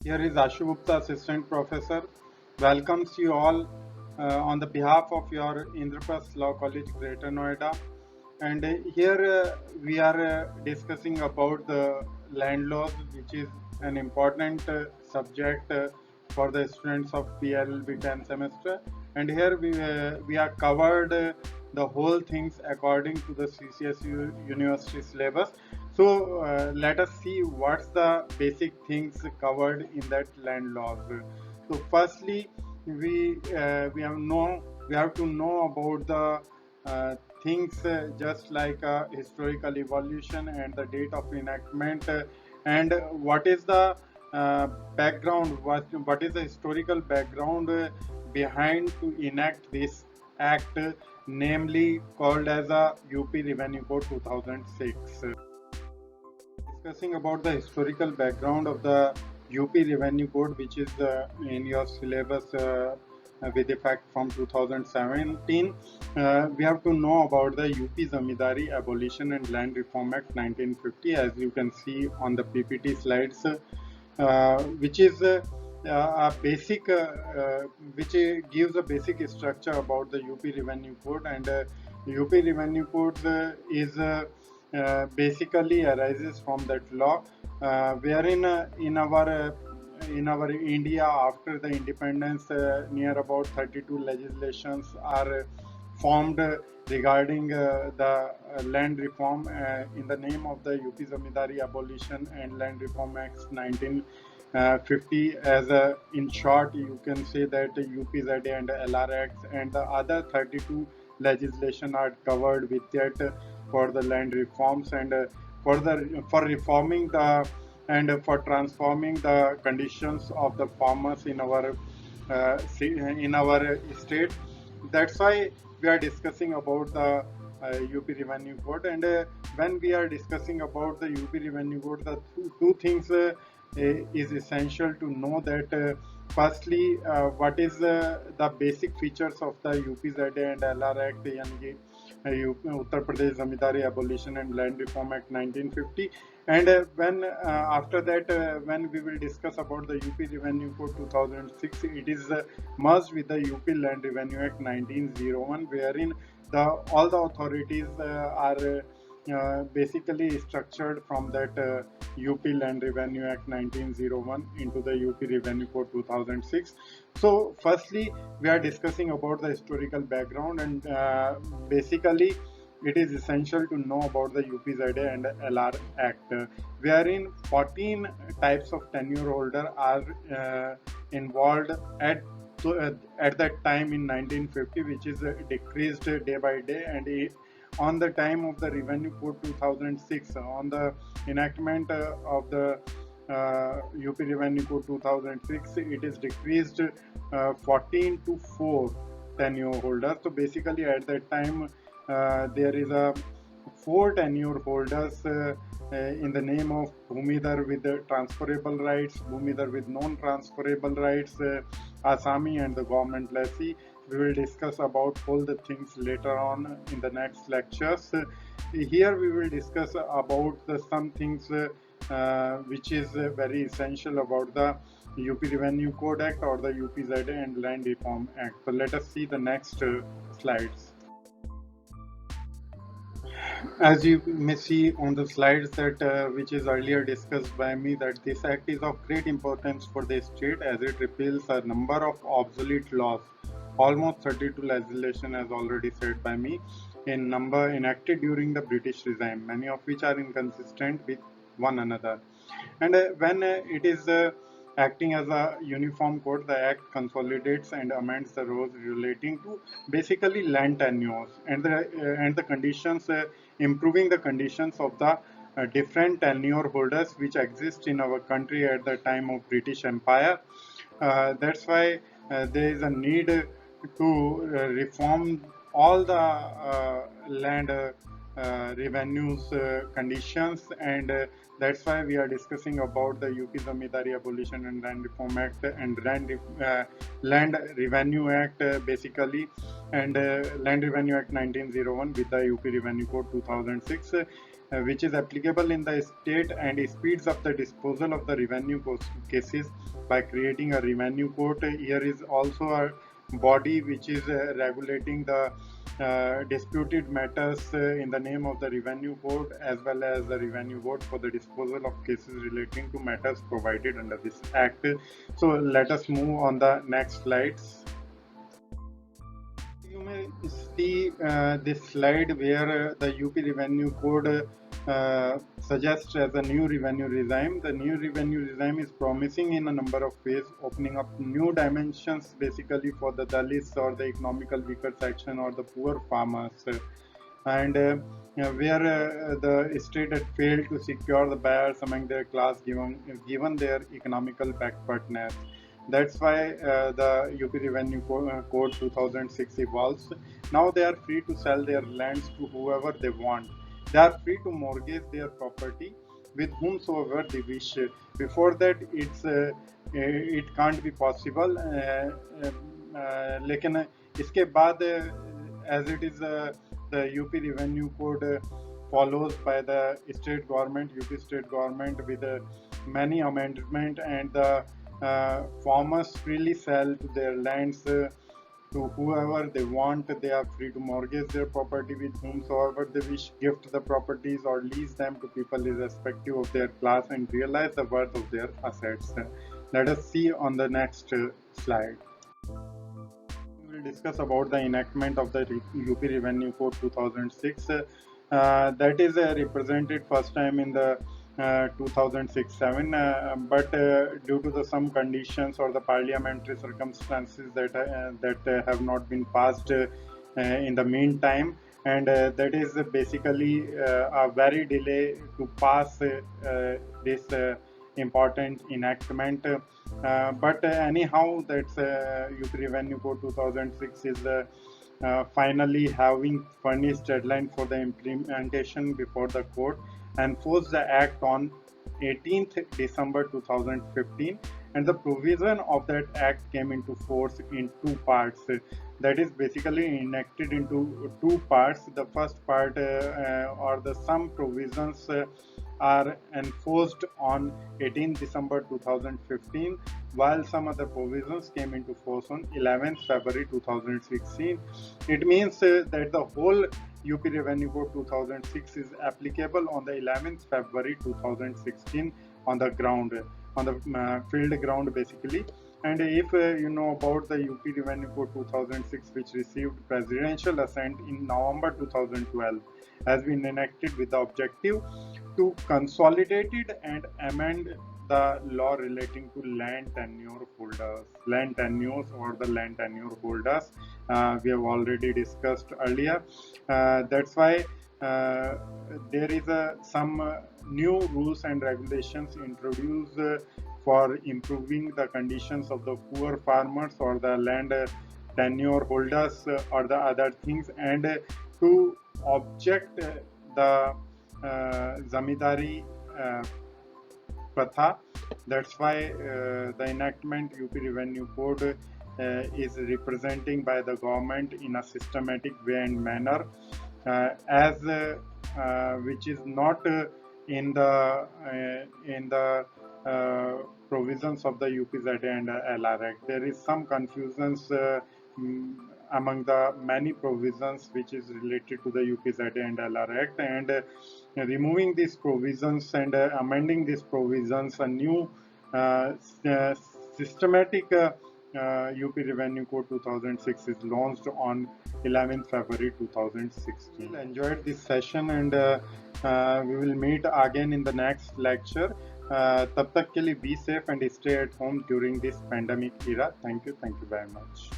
Here is Ashu Gupta, Assistant Professor, welcomes you all on the behalf of your Indraprasth Law College, Greater Noida. And here we are discussing about the land laws, which is an important subject for the students of PLLB 10 semester. And here we are covered the whole things according to the CCSU University syllabus. So let us see what's the basic things covered in that land laws. So firstly, we have to know about the things just like historical evolution and the date of enactment, and what is the background, what is the historical background behind to enact this act, namely called as a UP Revenue Code 2006. Discussing about the historical background of the UP Revenue Code, which is in your syllabus with effect from 2017, we have to know about the UP Zamindari Abolition and Land Reform Act 1950, as you can see on the PPT slides, which is a basic, which gives a basic structure about the UP Revenue Code. And UP Revenue Code is basically arises from that law, wherein in our India after the independence, near about 32 legislations are formed regarding the land reform in the name of the UP Zamindari Abolition and Land Reform Act 1950. As in short, you can say that UPZA and LR Acts and the other 32 legislation are covered with that for the land reforms, and for reforming the and for transforming the conditions of the farmers in our state. That's why we are discussing about the UP Revenue Code. And when we are discussing about the UP Revenue Code, the two things is essential to know that. Firstly, what is the basic features of the UPZA and LR Act, yani Uttar Pradesh Zamindari Abolition and Land Reform Act 1950. And when after that, when we will discuss about the UP Revenue Code 2006, it is merged with the UP Land Revenue Act 1901, wherein all the authorities are basically structured from that UP Land Revenue Act 1901 into the UP Revenue Code 2006. So, firstly, we are discussing about the historical background, and basically, it is essential to know about the UPZA and LR Act, wherein 14 types of tenure holder are involved at that time in 1950, which is decreased day by day. And on the time of the Revenue Code 2006, on the enactment of the UP Revenue Code 2006, it is decreased 14 to 4 tenure holders. So basically, at that time, there is a 4 tenure holders in the name of Bhumidhar with transferable rights, Bhumidhar with non-transferable rights, Asami, and the government lessee. We will discuss about all the things later on in the next lectures. Here we will discuss about some things which is very essential about the UP Revenue Code Act or the UPZA and Land Reform Act. So let us see the next slides. As you may see on the slides that which is earlier discussed by me, that this act is of great importance for the state as it repeals a number of obsolete laws, almost 32 legislation as already said by me, in number enacted during the British regime, many of which are inconsistent with one another. And when it is acting as a uniform code, the act consolidates and amends the rules relating to basically land tenures and the conditions, improving the conditions of the different tenure holders which exist in our country at the time of British Empire. That's why there is a need to reform all the land revenues conditions, and that's why we are discussing about the UP Zamindari Abolition and Land Reform Act and Land Revenue Act basically, and Land Revenue Act 1901 with the UP Revenue Code 2006. which is applicable in the state, and speeds up the disposal of the revenue cases by creating a revenue court. Here is also a body which is regulating the disputed matters in the name of the revenue code, as well as the revenue board for the disposal of cases relating to matters provided under this act. So let us move on the next slides. You may see this slide where the UP Revenue Code suggests as a new revenue regime. The new revenue regime is promising in a number of ways, opening up new dimensions basically for the Dalits or the economical weaker section or the poor farmers. And where the state had failed to secure the buyers among their class given their economical backwardness. That's why the UP Revenue Code 2006 evolves. Now they are free to sell their lands to whoever they want. They are free to mortgage their property with whomsoever they wish. Before that, it can't be possible. लेकिन इसके बाद as it is the UP Revenue Code follows by the state government, UP state government, with many amendments, and the farmers freely sell to their lands to whoever they want. They are free to mortgage their property with whomsoever they wish, gift the properties or lease them to people irrespective of their class, and realize the worth of their assets. Let us see on the next slide. We will discuss about the enactment of the UP Revenue Code 2006. That is represented first time in the 2006-7, but due to some conditions or the parliamentary circumstances that have not been passed in the meantime, and that is basically a very delay to pass this important enactment. But anyhow, that's UP Revenue Code 2006 is finally having furnished deadline for the implementation before the court, and forced the act on 18th December 2015, and the provision of that act came into force in two parts. That is basically enacted into two parts. The first part or the some provisions are enforced on 18th December 2015, while some other provisions came into force on 11th February 2016. It means that the whole UP Revenue Code 2006 is applicable on the 11th February 2016 on the ground, on the field ground basically. And if you know about the UP Revenue Code 2006, which received presidential assent in November 2012, has been enacted with the objective to consolidate it and amend the law relating to land tenure holders, land tenures or the land tenure holders. We have already discussed earlier. That's why there is some new rules and regulations introduced for improving the conditions of the poor farmers or the land tenure holders or the other things, and to object the zamindari pratha. That's why the enactment UP Revenue Code is representing by the government in a systematic way and manner, as which is not in the provisions of the UPZA and LR Act. There is some confusions among the many provisions which is related to the UPZA and LR Act, and removing these provisions and amending these provisions, a new systematic UP Revenue Code 2006 is launched on 11th February 2016. Enjoyed this session, and we will meet again in the next lecture. तब तक के लिए be safe and stay at home during this pandemic era. Thank you very much.